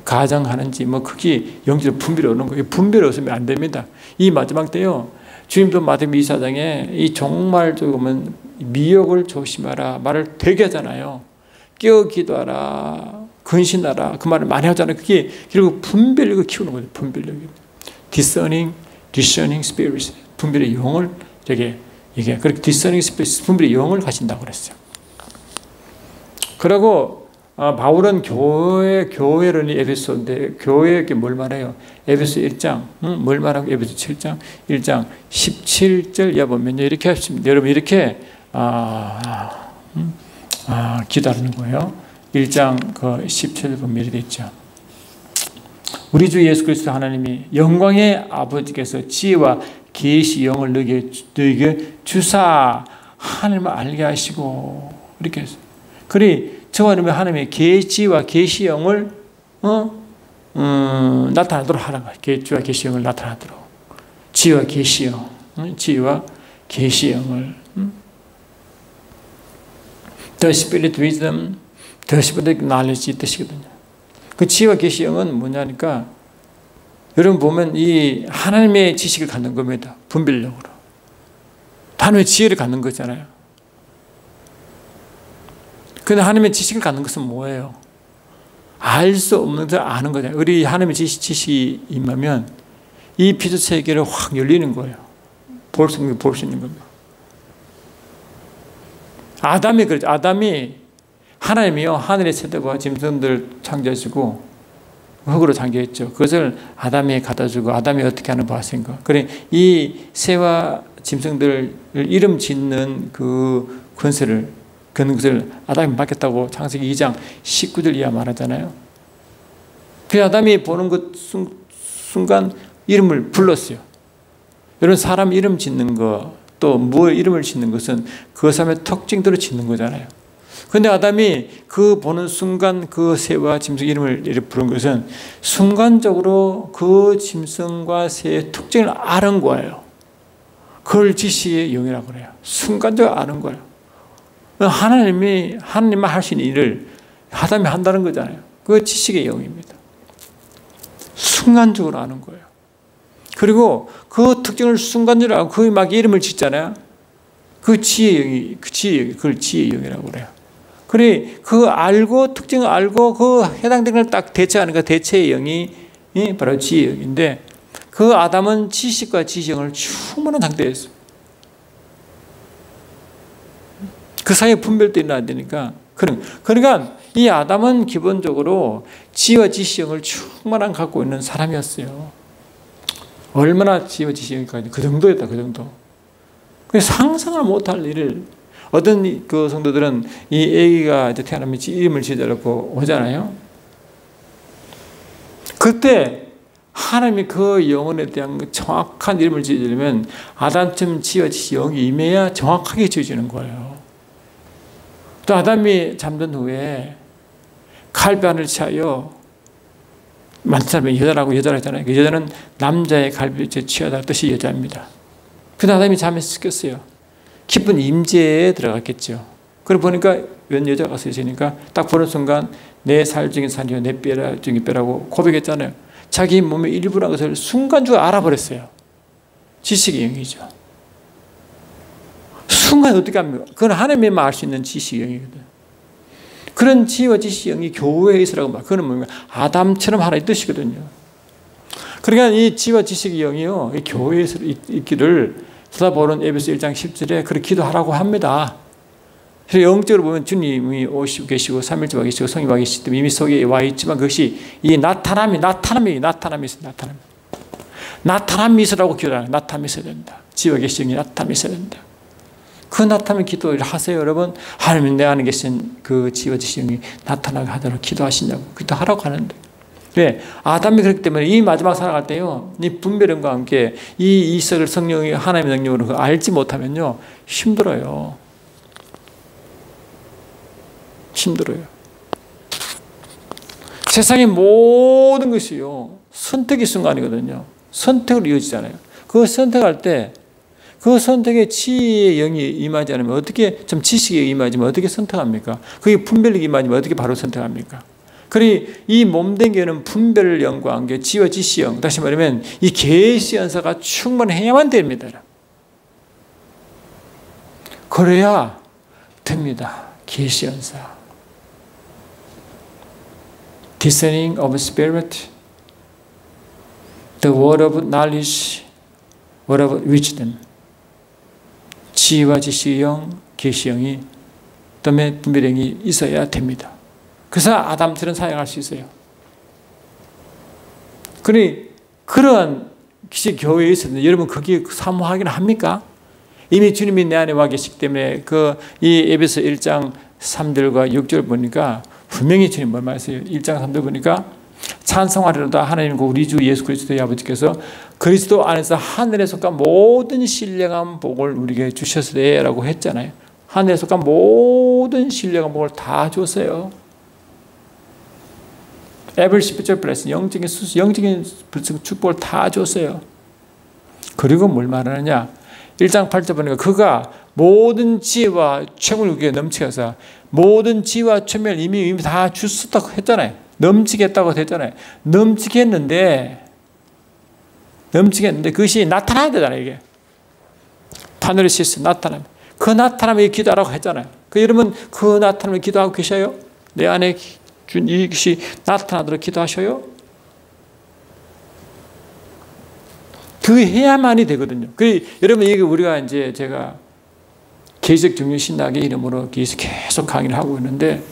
S1: 가장하는지, 뭐 그게 영적 분별이 오는 거예요. 분별이 없으면 안 됩니다. 이 마지막 때요, 주님도 마태복음 24장에 이 정말 조금은 미혹을 조심하라 말을 되게 하잖아요. 깨어 기도하라, 근신하라, 그 말을 많이 하잖아요. 그게 결국 분별력을 키우는 거죠. 분별력입니다. discerning spirit, 분별의 영을 되게 이게 그렇게 discerning spirit, 분별의 영을 가진다고 그랬어요. 그리고 바울은 교회론이 에베소인데 교회에게 뭘 말해요? 에베소 1장, 뭘 말하고 에베소 7장, 1장 17절 보면 이렇게 하십니다. 여러분 이렇게 기도하는 거예요. 1장 그 17절 보면 이렇게 있죠. 우리 주 예수 그리스도 하나님이 영광의 아버지께서 지혜와 계시 영을 너에게 주사 하나님을 알게 하시고 이렇게 했어요. 그리 저와 하나님의 계시와 계시 영을 나타나도록 하는 거예요. 계시와 계시 영을 나타나도록. 지혜와 계시 영, 지혜와 계시 영을. The Spirit Wisdom, The Spirit Knowledge 이 뜻이거든요. 그 지혜와 계시 영은 뭐냐니까 여러분 보면 이 하나님의 지식을 갖는 겁니다. 분별력으로. 하나님의 지혜를 갖는 거잖아요. 근데 하나님의 지식을 갖는 것은 뭐예요? 알 수 없는 것을 아는 거잖아요. 우리 하나님의 지식이 임하면 이 피조 세계를 확 열리는 거예요. 볼 수 있는 겁니다. 아담이 그렇죠. 아담이 하나님이요 하늘의 새들과 짐승들 창조하시고 흙으로 창조했죠. 그것을 아담이 갖다주고 아담이 어떻게 하는 봤습니까? 그래 이 새와 짐승들 이름 짓는 그 권세를 그것을 아담이 맡겼다고 창세기 2장 19절 이하 말하잖아요. 그 아담이 보는 그 순간 이름을 불렀어요. 여러분 사람 이름 짓는 거 또 뭐 이름을 짓는 것은 그 사람의 특징대로 짓는 거잖아요. 그런데 아담이 그 보는 순간 그 새와 짐승 이름을 부른 것은 순간적으로 그 짐승과 새의 특징을 아는 거예요. 그걸 지식의 영이라고 그래요. 순간적으로 아는 거예요. 하나님만 할 수 있는 일을 아담이 한다는 거잖아요. 그게 지식의 영입니다. 순간적으로 아는 거예요. 그리고 그 특징을 순간적으로 알고 그 막 이름을 짓잖아요. 그 지혜의 영이, 그걸 지혜의 영이라고 그래요. 그래, 그 알고, 특징을 알고 그 해당되는 걸 딱 대처하는 그 대체의 영이 바로 지혜의 영인데 그 아담은 지식과 지식을 충분한 상태였어요. 그 사이에 분별도 일어나야 되니까. 그러니까 이 아담은 기본적으로 지혜와 지식을 충분한 갖고 있는 사람이었어요. 얼마나 지혜와 지식이 그 정도였다, 그 정도. 상상을 못할 일을 어떤 그 성도들은 이 아기가 이제 태어나면 이름을 지어달라고 오잖아요. 그때 하나님이 그 영혼에 대한 정확한 이름을 지어주려면 아담처럼 지어지신 영이 임해야 정확하게 지어지는 거예요. 또 아담이 잠든 후에 갈비안을 취하여 많은 사람이 여자라고 했잖아요. 그 여자는 남자의 갈비를 취하다 뜻이 여자입니다. 그 아담이 잠에서 깼어요. 깊은 임재에 들어갔겠죠. 그러고 보니까 웬 여자가 서 있으니까 딱 보는 순간 내 살 중에 살이요 내 뼈 중에 뼈라고 고백했잖아요. 자기 몸의 일부라는 것을 순간적으로 알아버렸어요. 지식의 영이죠. 순간 어떻게 합니까? 그건 하나님만 알 수 있는 지식의 영이거든. 그런 지혜와 지식의 영이 교회에 있으라고 말. 그건 뭡니까? 아담처럼 하나의 뜻이거든요. 그러니까 이 지혜와 지식의 영이요, 이 교회에 있기를 사도바울은 에베소 1장 10절에 그렇게 기도하라고 합니다. 그래서 영적으로 보면 주님이 오시고 계시고 삼일체와 계시고 성령과 계시기 때문에 이미 속에 와 있지만 그것이 이 나타남이 있어요. 나타남이 있으라고 기도하는 나타남이 있어야 된다. 지혜와 계시는 나타남이 있어야 된다. 그 나타나는 기도를 하세요, 여러분. 하나님 내 안에 계신 그 지혜와 지식이 나타나게 하도록 기도하시냐고 기도하라고 하는데 왜? 아담이 그렇기 때문에 이 마지막 살아갈 때요, 이 분별형과 함께 이 이삭을 성령이 하나님의 능력으로 알지 못하면요 힘들어요. 세상의 모든 것이요 선택의 순간이거든요. 선택으로 이어지잖아요. 그 선택할 때 그 선택에 지혜의 영이 임하지 않으면 어떻게, 좀 지식에 임하지면 어떻게 선택합니까? 그게 분별력이 임하지면 어떻게 바로 선택합니까? 그러니 이 몸된 교회는 분별 영과 함께 지혜와 지식 영, 다시 말하면 이 계시 연사가 충만해야만 됩니다. 그래야 됩니다. 계시 연사. Discerning of Spirit, the word of knowledge, word of wisdom. 지혜와 지식의 영, 계시 영이, 그다음에 분별 영이 있어야 됩니다. 그래서 아담처럼 사용할 수 있어요. 그러니 그러한 교회에 있었는데 여러분 거기에 사모하긴 합니까? 이미 주님이 내 안에 와 계시기 때문에 이 에베소 1장 3절과 6절 보니까 분명히 주님 뭘 말씀하세요. 1장 3절 보니까 찬송하리로다 하나님과 우리 주 예수 그리스도의 아버지께서 그리스도 안에서 하늘에 속한 모든 신령한 복을 우리에게 주셨으리라고 했잖아요. 하늘에 속한 모든 신령한 복을 다 줬어요. Every spiritual blessing, 영적인 축복을 다 줬어요. 그리고 뭘 말하느냐? 1장 8절 보니까 그가 모든 지혜와 총을 우리에게 넘치게 하사 모든 지혜와 총을 이미 다 주셨다고 했잖아요. 넘치게 했다고 했잖아요. 넘치게 했는데 그것이 나타나야 되잖아요. 이게 파노리시스 나타남. 그 나타남에 기도하라고 했잖아요. 여러분 그 나타남에 기도하고 계셔요? 내 안에 준 이것이 나타나도록 기도하셔요? 그 해야만이 되거든요. 여러분 이게 우리가 이제 제가 계시적 정유신학의 이름으로 계속 강의를 하고 있는데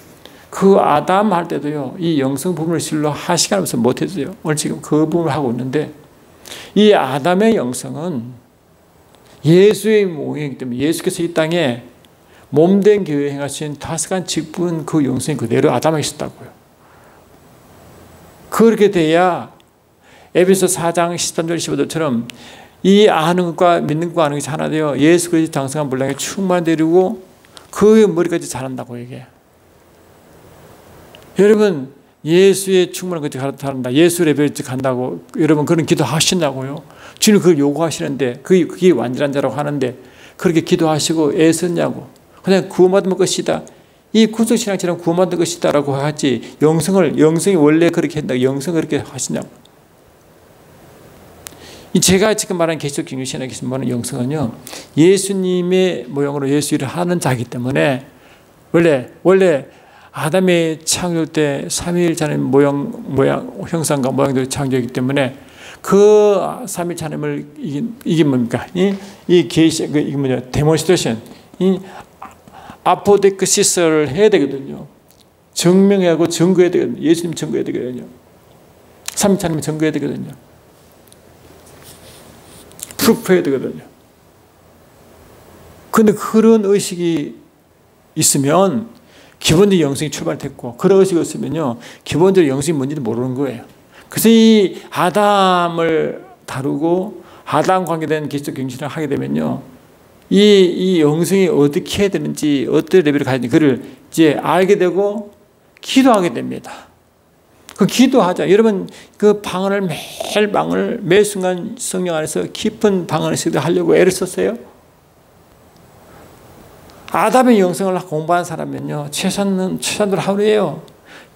S1: 그 아담 할 때도요 이 영성 부분을 실로 한 시간 없어 못했어요. 오늘 지금 그 부분을 하고 있는데 이 아담의 영성은 예수의 모형이기 때문에 예수께서 이 땅에 몸된 교회에 행하신 다스간 직분 그 영성이 그대로 아담에 있었다고요. 그렇게 돼야 에베소 4장 13절 15절처럼 이 아는 것과 믿는 것과 아는 것이 하나 되어 예수 그리스도 장성한 분량에 충만되리고 그 머리까지 자란다고 이게. 여러분 예수의 충만한 것이 자란다. 예수 레벨이 간다고 여러분 그런 기도 하신다고요. 주님 그걸 요구하시는데 그게 완전한 자라고 하는데 그렇게 기도하시고 애썼냐고. 그냥 구원받은 것이다. 이 구속신앙처럼 구원받은 것이다라고 하지 영성이 원래 그렇게 한다고 영성을 그렇게 하시냐고. 제가 지금 말한 계시적 정유신학에 말하는 영성은요 예수님의 모형으로 예수 일을 하는 자이기 때문에 원래 아담의 창조일 때 삼위일체 하나님 모양 형상과 모양대로 창조했기 때문에 그 삼위일체 하나님을 이게 뭡니까? 이 계시 이게 뭐냐? 데몬스트레이션, 이 아포데크시스를 해야 되거든요. 증명해야 하고 증거해야 되거든요. 예수님 증거해야 되거든요. 삼위일체 하나님 증거해야 되거든요. 프루프해야 되거든요. 그런데 그런 의식이 있으면 기본적인 영성이 출발됐고 그런 의식이 없으면요 기본적으로 영성이 뭔지도 모르는 거예요. 그래서 이 아담을 다루고 아담 관계된 기독 경신을 하게 되면요 이 영성이 어떻게 해야 되는지 어떤 레벨을 가야 되는지 그를 이제 알게 되고 기도하게 됩니다. 그 기도하자. 여러분 그 방언을 매일 방언을 매 순간 성령 안에서 깊은 방언을 하려고 애를 썼어요. 아담의 영성을 공부한 사람은요 최소한으로 하루에요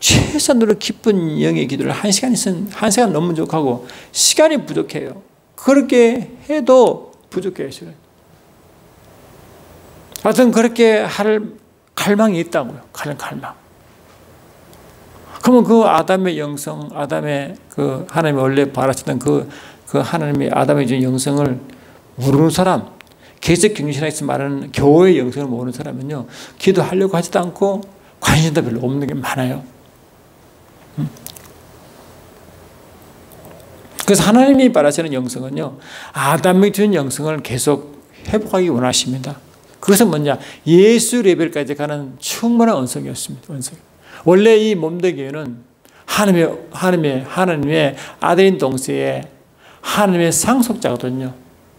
S1: 최소한으로 깊은 영의 기도를 1시간 있으면 1시간 너무 부족하고 시간이 부족해요. 그렇게 해도 부족해요. 시간. 하여튼 그렇게 할 갈망이 있다고요. 갈망. 그러면 그 아담의 영성, 아담의 그 하나님이 원래 바라시던 그 하나님의 아담의 준 영성을 모르는 사람, 계속 경신하에서 말하는 교회의 영성을 모르는 사람은요, 기도하려고 하지도 않고 관심도 별로 없는 게 많아요. 그래서 하나님이 바라시는 영성은요, 아담이 준 영성을 계속 회복하기 원하십니다. 그것은 뭐냐? 예수 레벨까지 가는 충분한 언성이었습니다. 언성. 원래 이 몸되기에는 하나님의 아들인 동시에 하나님의 상속자거든요.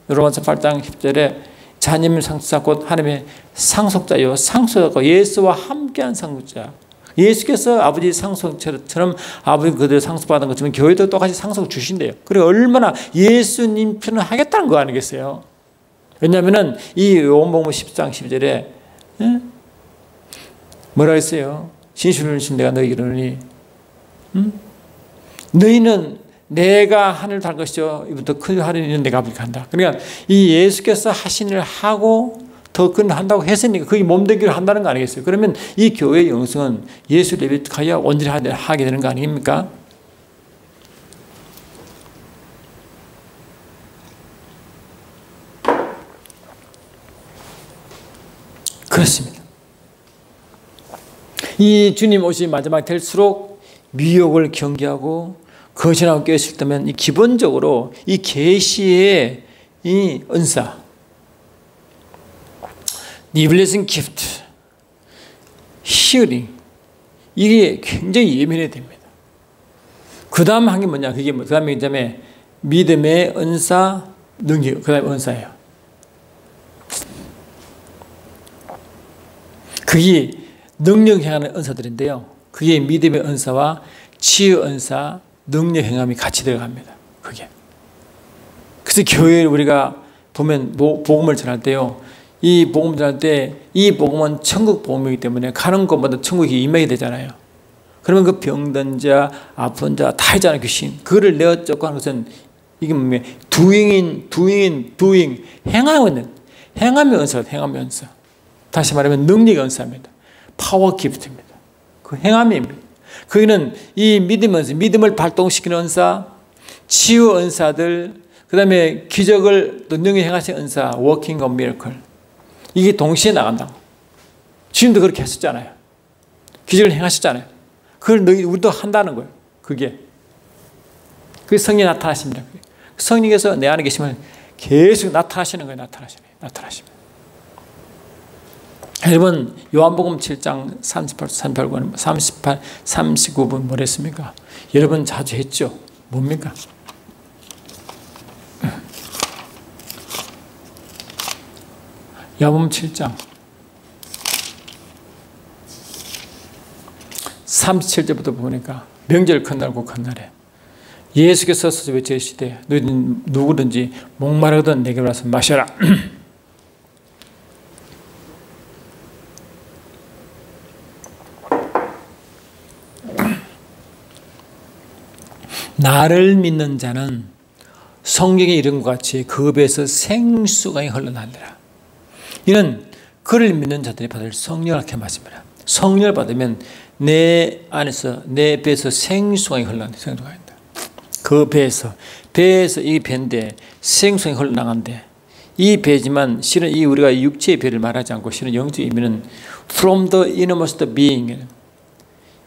S1: 로마서 8장 10절에 자녀의 상속자 곧 하나님의 상속자요. 상속자고 예수와 함께한 상속자. 예수께서 아버지 상속처럼 아버지 그대로 상속받은 것처럼 교회도 똑같이 상속 주신대요. 그리고 얼마나 예수님 편을 하겠다는 거 아니겠어요? 왜냐하면 이 요한복음 10장 10절에 뭐라 했어요? 진실을 신 내가 너희에게 이르노니 너희는 내가 하늘을 달 것이요 이부터 큰 하늘은 내가 아버지가 한다. 그러니까 이 예수께서 하신 일을 하고 더 큰 한다고 했으니까 그게 몸되기를 한다는 거 아니겠어요? 그러면 이 교회의 영성은 예수 레벨까지 온전히 하게 되는 거 아닙니까? 그렇습니다. 이 주님 오시 마지막 될수록 미혹을 경계하고 거짓하고 깨었을 때면 이 기본적으로 이 계시의 이 은사, 리벨레이션 기프트, 히어링 이게 굉장히 예민해야 됩니다. 그 다음 한 게 뭐냐? 그게 그 다음에 믿음의 은사, 능력, 그 다음에 은사예요. 그게 능력 행하는 은사들인데요. 그게 믿음의 은사와 치유 은사, 능력 행함이 같이 들어갑니다. 그게. 그래서 교회에 우리가 보면 복음을 전할 때요. 이 복음을 전할 때 이 복음은 천국 복음이기 때문에 가는 곳마다 천국이 임하게 되잖아요. 그러면 그 병든 자, 아픈 자 다 있잖아요. 귀신. 그거를 내어 쫓고 하는 것은 이게 뭐냐? doing, 행함의 은사가 행함의 은사. 다시 말하면 능력의 은사입니다. 파워 기프트입니다. 그 행함입니다. 거기는 이 믿음을 발동시키는 은사, 치유 은사들, 그 다음에 기적을 능력히 행하신 은사, working of miracle. 이게 동시에 나간다고. 지금도 그렇게 했었잖아요. 기적을 행하셨잖아요. 그걸 우리도 한다는 거예요. 그게 성령이 나타나십니다. 성령께서 내 안에 계시면 계속 나타나시는 거예요. 나타나십니다. 여러분 요한복음 7장 39분 뭐랬습니까? 여러분 자주 했죠? 뭡니까? 요한복음 7장 37절부터 보니까 명절 큰날 곧 큰날에 예수께서 서서 외치시되 너희는 누구든지 목마르거든 내게 와서 마셔라. 나를 믿는 자는 성경의 이름과 같이 그 배에서 생수가 흘러나리라. 이는 그를 믿는 자들이 받을 성령을 이렇게 말씀합니다. 성령을 받으면 내 안에서 내 배에서 생수가 흘러나간다. 그 배에서 이 배인데 생수가 흘러나간대. 이 배지만 실은 이 우리가 육체의 배를 말하지 않고 실은 영적인 의미는 from the innermost being,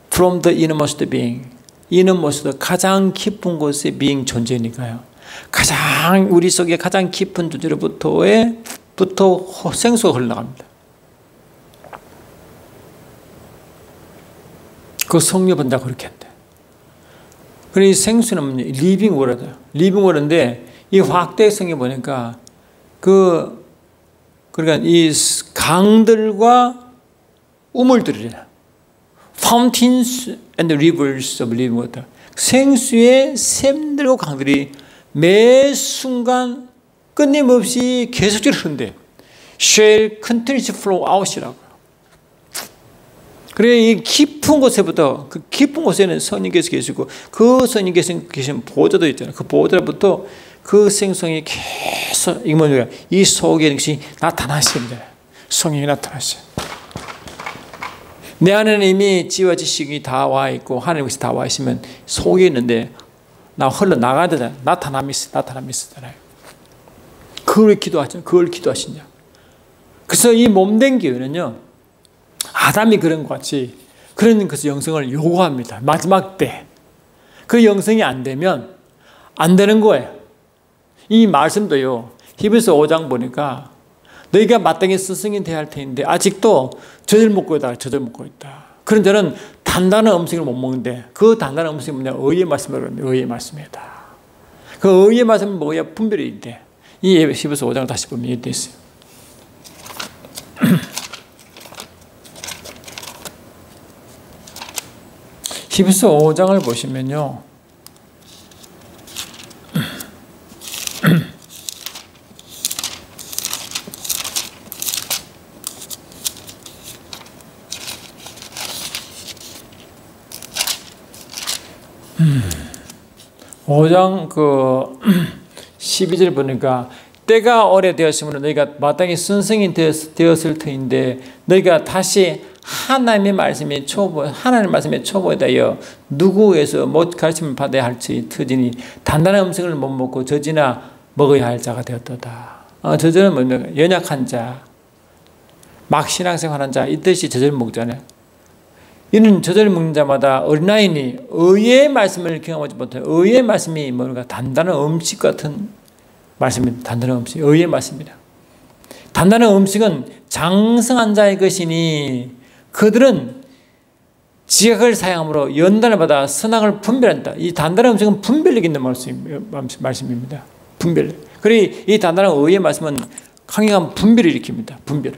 S1: from the innermost being. 이너모스트 가장 깊은 곳에 being 존재니까요. 가장 우리 속에 가장 깊은 존재로부터 생수가 흘러갑니다. 그 성령 본다 그렇게 한대. 그리고 이 생수는 리빙 워터다. 리빙 워터인데 이 확대성에 보니까 그러니까 이 강들과 우물들이래. Fountains and rivers of living water. 생수의 샘들과 강들이 매 순간 끊임없이 계속적으로 흐른대. Shall continuously flow out이라고. 그래, 이 깊은 곳에부터, 그 깊은 곳에는 성령께서 계시고, 그 성령께서 계신 보호자도 있잖아요. 그 보호자부터 그 생성이 계속, 이게 뭐냐, 이 속에 것이 나타나십니다. 성령이 나타나셔. 내 안에는 이미 지혜와 지식이 다 와 있고, 하나님의 것이 다 와 있으면 속에 있는데, 나 흘러나가야 되잖아요. 나타남이 있잖아요. 그걸 기도하죠. 그걸 기도하시냐. 그래서 이 몸된 교회는요, 아담이 그런 것 같이 그런 그 영성을 요구합니다. 마지막 때. 그 영성이 안 되면 안 되는 거예요. 이 말씀도요, 히브리서 5장 보니까 너희가 마땅히 스승이 되어야 할 텐데 아직도 젖을 먹고 있다. 그런 자는 단단한 음식을 못 먹는데 그 단단한 음식이 뭐냐? 의의 말씀이라고 합니다. 의의 말씀이다. 그 의의 말씀을 먹어야 분별이 있대. 이 히브리서 5장을 다시 보면 이렇게 있어요. 히브리서 5장을 보시면요. 오 5장 12절 보니까 때가 오래되었으므로 너희가 마땅히 선생이 되었을 터인데 너희가 다시 하나님의 말씀에 초보에 대하여 누구에서 못 가르침을 받아야 할지 터지니 단단한 음식을 못 먹고 젖이나 먹어야 할 자가 되었도다. 젖은 뭡니까? 연약한 자, 막 신앙생활한 자, 이 뜻이 젖을 먹잖아요. 이는 젖을 먹는 자마다 어린아이니 의의 말씀을 경험하지 못해요. 의의 말씀이 뭔가 단단한 음식 같은 말씀입니다. 단단한 음식, 의의 말씀입니다. 단단한 음식은 장성한 자의 것이니 그들은 지각을 사용함으로 연단을 받아 선악을 분별한다. 이 단단한 음식은 분별력 있는 말씀입니다. 분별. 그리고 이 단단한 의의 말씀은 강력한 분별을 일으킵니다. 분별.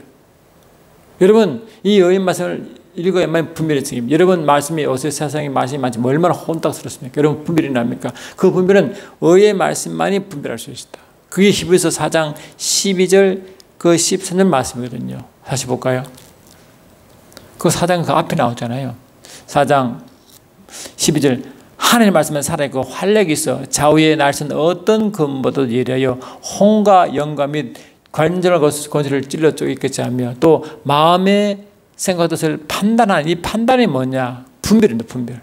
S1: 여러분, 이 의의 말씀을 읽어야만 분별이 생깁니다. 여러분 말씀이 요새 세상에 말씀이 많지 얼마나 혼탁스럽습니까? 여러분 분별이 납니까? 그 분별은 의의 말씀만이 분별할 수 있다. 그게 히브리서 4장 12절 그 13절 말씀이거든요. 다시 볼까요? 그 4장 그 앞에 나오잖아요. 4장 12절 하나님의 말씀은 살아있고 활력이 있어 좌우의 날선 어떤 검보다도 예리하여 홍과 영과 및 관절과 권세를 찔러 쪼개겠지 하며 또 마음의 생각과 뜻을 판단하는 이 판단이 뭐냐? 분별입니다. 분별.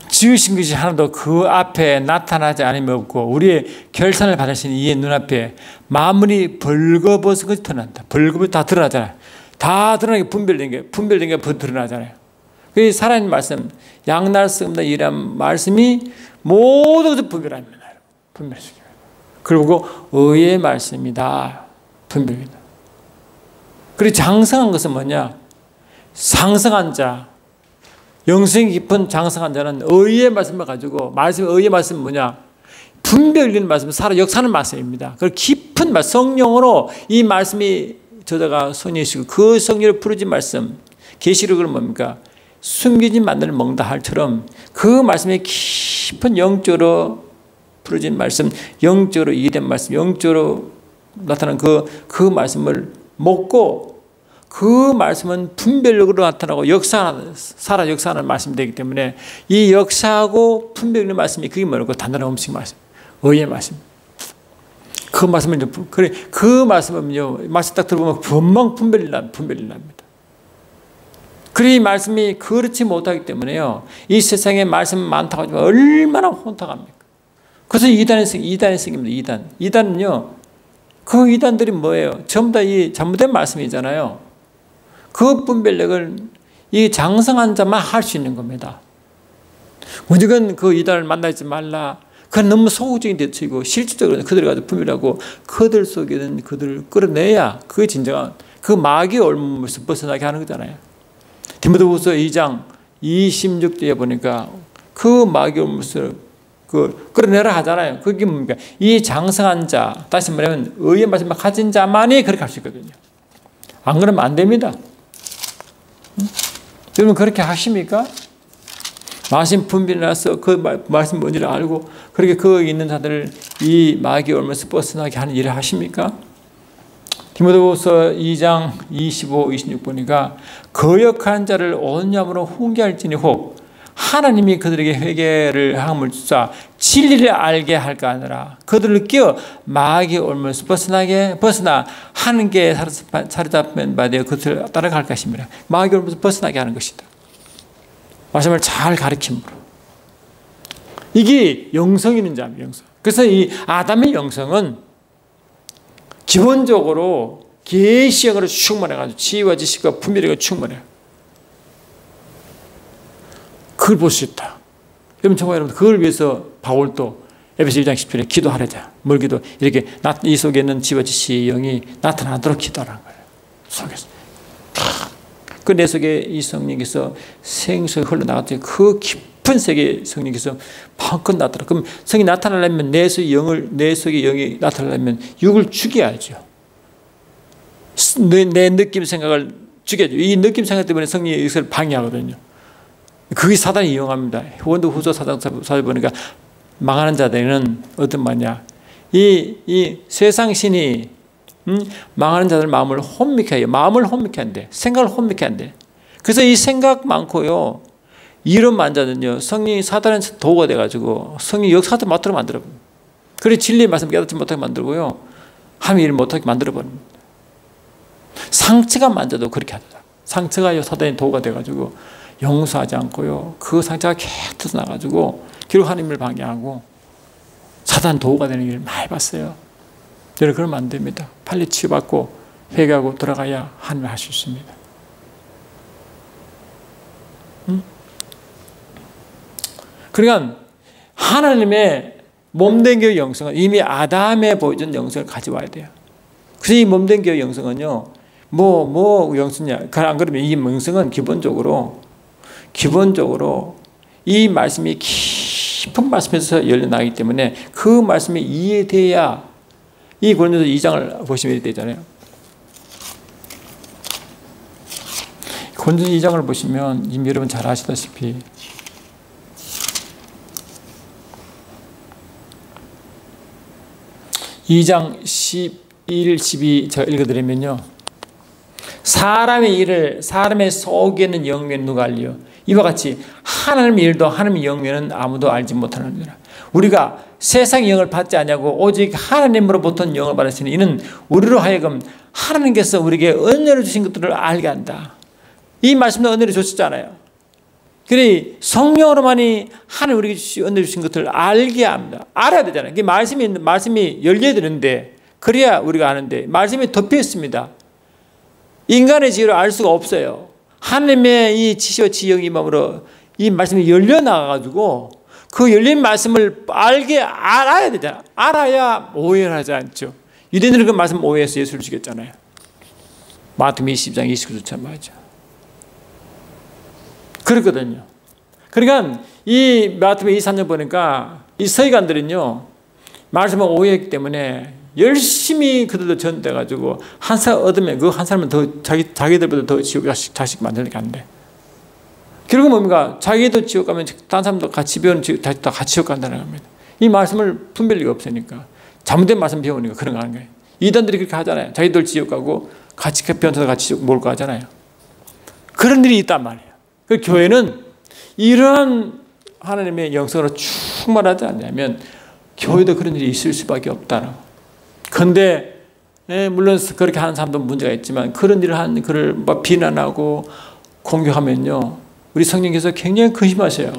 S1: 지으신 것이 하나도 그 앞에 나타나지 않으면 없고 우리의 결산을 받으신 이의 눈앞에 만물이 벌거벗은 것이 드러난다. 벌거벗 다 드러나잖아요. 다 드러나게 분별된 게 드러나잖아요. 그 살아있는 말씀, 양날 썩음다 이란 말씀이 모든 것을 분별합니다. 분별시킵니다. 그리고 의의 말씀이다. 분별입니다. 그리고 장성한 것은 뭐냐? 상성한 자. 영성이 깊은 장성한 자는 의의 말씀을 가지고 의의 말씀은 뭐냐? 분별 있는 말씀, 살아 역사하는 말씀입니다. 그 깊은 말씀, 성령으로 이 말씀이 저자가 손이시고 그 성령을 부르진 말씀, 계시록은 뭡니까? 숨겨진 만나를 먹는다 할처럼 그 말씀이 깊은 영적으로 부르진 말씀, 영적으로 이해된 말씀, 영적으로 나타난 그 말씀을 먹고 그 말씀은 분별력으로 나타나고 살아 역사하는 말씀이 되기 때문에 이 역사하고 분별 있는 말씀이 그게 뭐라고? 단단한 음식 말씀, 의의 말씀. 그 말씀을 그래 그 말씀은요 말씀 딱 들어보면 금방 분별이 납니다. 그래 이 말씀이 그렇지 못하기 때문에요 이 세상에 말씀 많다고 하지만 얼마나 혼탁합니까? 그래서 이단이 생깁니다. 이단은요 그 이단들이 뭐예요? 전부 다 이 잘못된 말씀이잖아요. 그 분별력을 이 장성한 자만 할 수 있는 겁니다. 무조건 그 이단을 만나지 말라. 그건 너무 소극적인 대처이고 실질적으로 그들을 가지고 분별하고 그들 속에는 그들을 끌어내야 그게 진정한 그 마귀의 올무에서 벗어나게 하는 거잖아요. 디모데후서 2장 26절에 보니까 그 마귀의 올무에서 그 끌어내라 하잖아요. 그게 뭡니까? 이 장성한 자, 다시 말하면 의의 말씀을 가진 자만이 그렇게 할 수 있거든요. 안 그러면 안 됩니다. 여러분 그렇게 하십니까? 말씀 분별이 나서 그 말씀 뭔지를 알고 그렇게 그 있는 자들을 이 마귀의 올무에서 벗어나게 하는 일을 하십니까? 디모데후서 2장 25, 26 보니까 거역한 자를 온유함으로 훈계할지니 혹 하나님이 그들에게 회개를 함을 주사 진리를 알게 할까 하느라 그들을 끼어 마귀의 올무에서 벗어나 하나님께 사로잡힌 바 되어 그들을 따라갈 것입니다. 마귀의 올무에서 벗어나게 하는 것이다. 말씀을 잘 가르침으로. 이게 영성 있는 자입니다. 영성. 그래서 이 아담의 영성은 기본적으로 계시형으로 충만해가지고 지혜와 지식과 분별력이 충만해요. 그걸 볼 수 있다. 여러분 그걸 위해서 바울도 에베소 1장 10절에 기도하려자. 뭘 기도? 이렇게 이 속에 있는 지혜와 지식의 영이 나타나도록 기도하라는 거예요. 속에서. 그 내 속에 이 성령께서 생수가 흘러나갔더니 그 깊은 세계 성령께서 방긋 나타나. 그럼 성이 나타나려면 내 속의 영이 나타나려면 육을 죽여야죠. 내 느낌 생각을 죽여야죠. 이 느낌 생각 때문에 성령의 역사를 방해하거든요. 그게 사단이 이용합니다. 고린도후서 4장 보니까 망하는 자들은 어떤 말이냐. 이 세상 신이 망하는 자들 마음을 혼미케 해요. 마음을 혼미케 한대. 생각을 혼미케 한대. 그래서 이 생각 많고요. 이런 만자는요. 성령이 사단의 도구가 돼가지고 성령이 역사도 못하게 만들어버립니다. 그래서 진리의 말씀 깨닫지 못하게 만들고요. 하나님의 일을 못하게 만들어버립니다. 상처가 만져도 그렇게 하더라. 상처가 사단의 도구가 돼가지고 용서하지 않고요. 그 상처가 계속 나가지고 결국 하나님을 방해하고 사단 도구가 되는 일을 많이 봤어요. 여러분 그러면 안 됩니다. 빨리 치유받고 회개하고 돌아가야 하나님을 할 수 있습니다. 그러니까 하나님의 몸된 교회 영성은 이미 아담에 보여준 영성을 가져와야 돼요. 그래서 이 몸된 교회 영성은요. 뭐 영성이냐. 안 그러면 이 영성은 기본적으로 이 말씀이 깊은 말씀에서 열려나기 때문에 그 말씀이 이해돼야 이 고린도서 2장을 보시면 이렇게 되잖아요. 고린도서 2장을 보시면 이미 여러분 잘 아시다시피 (2장 11, 12) 제가 읽어드리면요. 사람의 속에는 영면 누가 알리요? 이와 같이 하나님의 일도 하나님의 영면은 아무도 알지 못하느니라. 우리가 세상의 영을 받지 않냐고 오직 하나님으로부터 영을 받았으니 이는 우리로 하여금 하나님께서 우리에게 은혜를 주신 것들을 알게 한다. 이 말씀도 은혜를 주셨잖아요. 그래 성령으로만이 하나님 우리에게 은혜를 주신 것들을 알게 합니다. 알아야 되잖아요. 말씀이 열려야 되는데 그래야 우리가 아는데 말씀이 덮여 있습니다. 인간의 지혜로 알 수가 없어요. 하나님의 이 지시와 지혜의 마음으로 이 말씀이 열려나가가지고 그 열린 말씀을 알아야 되잖아. 알아야 오해를 하지 않죠. 유대인들은 그 말씀 오해해서 예수를 죽였잖아요. 마태복음 20장 29절처럼 말이죠. 그렇거든요. 그러니까 이 마태복음 23장 보니까 이 서기관들은요. 말씀을 오해했기 때문에 열심히 그들도 전돼가지고 한 사람 얻으면 그 한 사람은 더 자기들보다 더 지옥 자식 만들게 한대. 결국 뭡니까? 자기도 지옥 가면 다른 사람도 같이 배우는 다 같이 지옥 간다는 겁니다. 이 말씀을 분별력이 없으니까 잘못된 말씀 배우니까 그런 거 하는 거예요. 이단들이 그렇게 하잖아요. 자기들 지옥 가고 같이 변호사 같이 지옥 몰고 가잖아요. 그런 일이 있단 말이에요. 그 교회는 이러한 하나님의 영성으로 충만하지 않냐면 교회도 그런 일이 있을 수밖에 없다는. 그런데 물론 그렇게 하는 사람도 문제가 있지만 그런 일을 하는 그를 막 비난하고 공격하면요. 우리 성령께서 굉장히 근심하세요.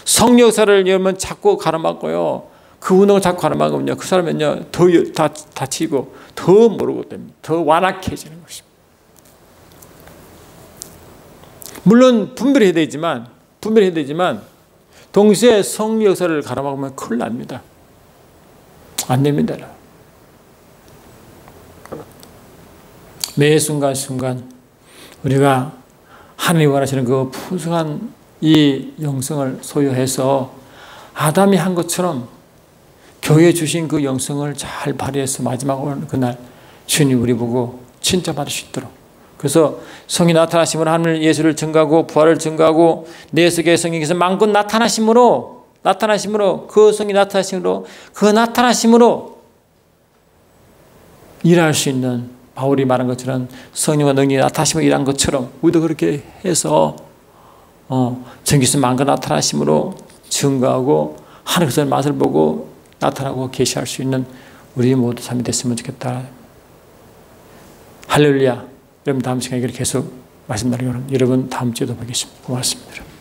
S1: 성령사를 열면 자꾸 가로막고요. 그 운동을 자꾸 하는 만큼요, 그 사람은요, 더 다치고, 더 모르고 됩니다. 더 완악해지는 것입니다. 물론 분별해야 되지만, 동시에 성령 역사를 가로막으면 큰일 납니다. 안 됩니다. 매 순간순간 우리가 하나님이 원하시는 그 풍성한 이 영성을 소유해서 아담이 한 것처럼 교회에 주신 그 영성을 잘 발휘해서 마지막 오는 그날 주님 우리 보고 칭찬받을 수 있도록, 그래서 성이 나타나심으로 하늘 예수를 증거하고 부활을 증거하고 내 속에 성령께서 만군 나타나심으로 그 성이 나타나심으로 그 나타나심으로 일할 수 있는, 바울이 말한 것처럼 성령과 능력이 나타나심으로 일한 것처럼 우리도 그렇게 해서 전기수 만군 나타나심으로 증거하고 하늘에서 맛을 보고 나타나고 계시할 수 있는 우리 모두 삶이 됐으면 좋겠다. 할렐루야. 여러분 다음 시간에 계속 말씀 나누고 여러분 다음 주에도 뵙겠습니다. 고맙습니다.